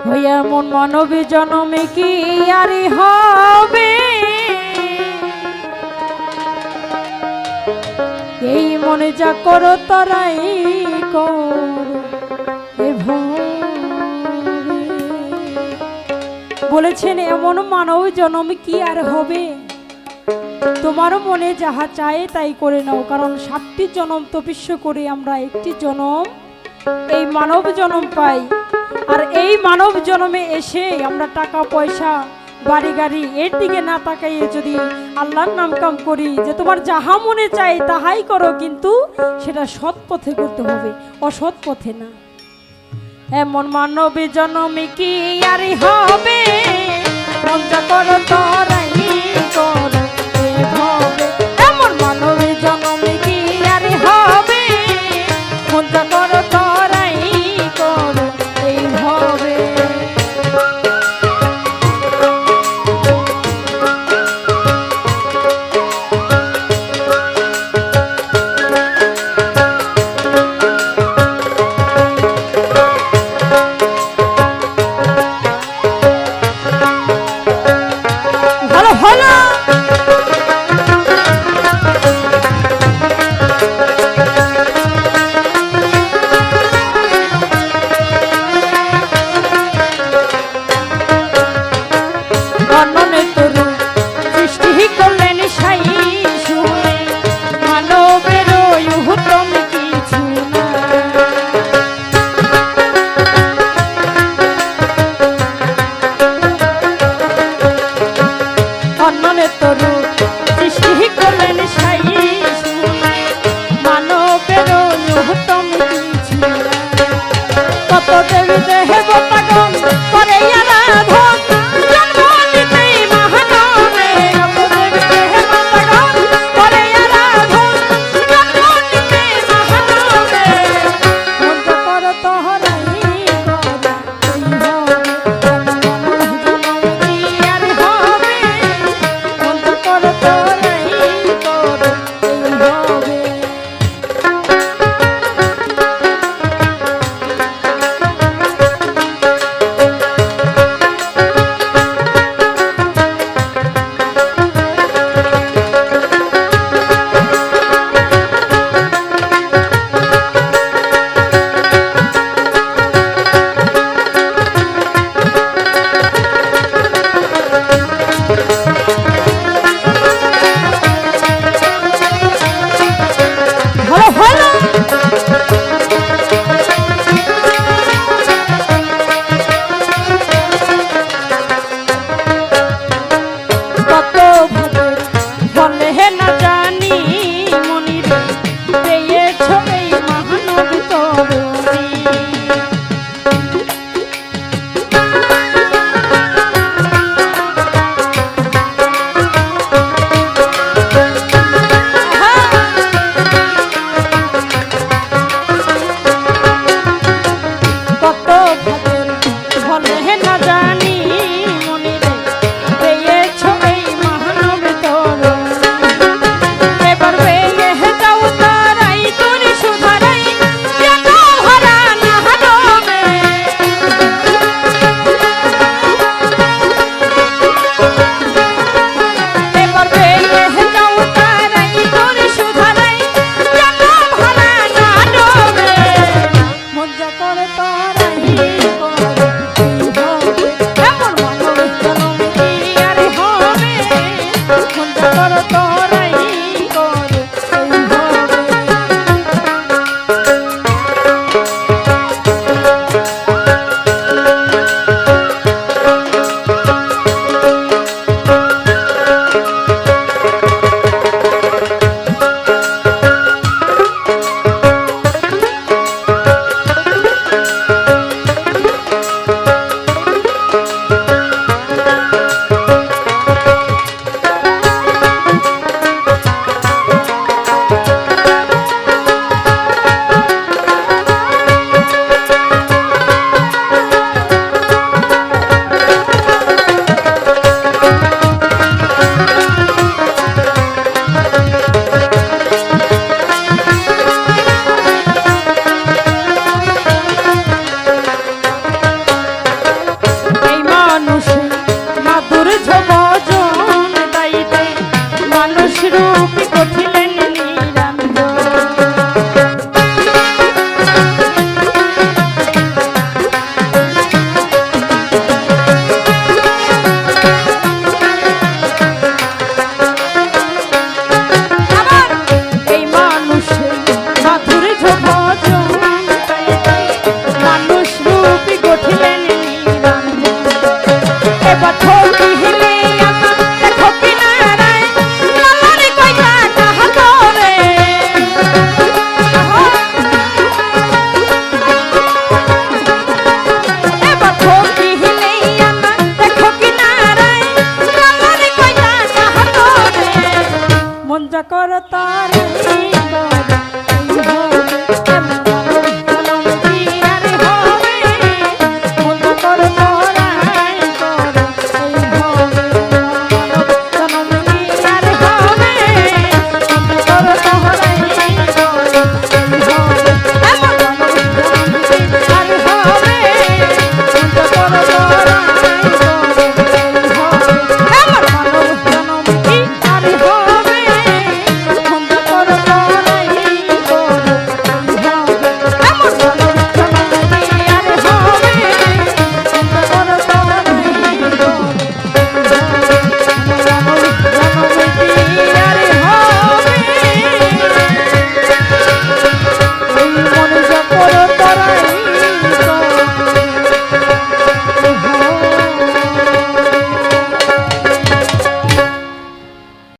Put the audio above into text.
হইয়া মন মানবী জনমে কি আরি হবে, এই মনে যা করো তারাই কর। বলেছেন এমন মানব জনম কি আর হবে, তোমারও মনে যাহা চায় তাই করে নাও। কারণ 7টি জনম তপস্যা করে আমরা একটি জনম এই মানব জনম পাই। আর এই মানব জনমে এসে আমরা টাকা পয়সা বাড়ি গাড়ি এর দিকে না তাকাইয়ে যদি আল্লাহর নাম কাম করি যে তোমার যাহা মনে চাই তাহাই করো, কিন্তু সেটা সৎ পথে করতে হবে, অসৎ পথে না। এমন মানব জনমে কি আর হবে, মন যা করো তরাই করো এভাবে। এমন মানব জনমে কি আর হবে, মন যা করো তরাই করো এইভাবে। পাথর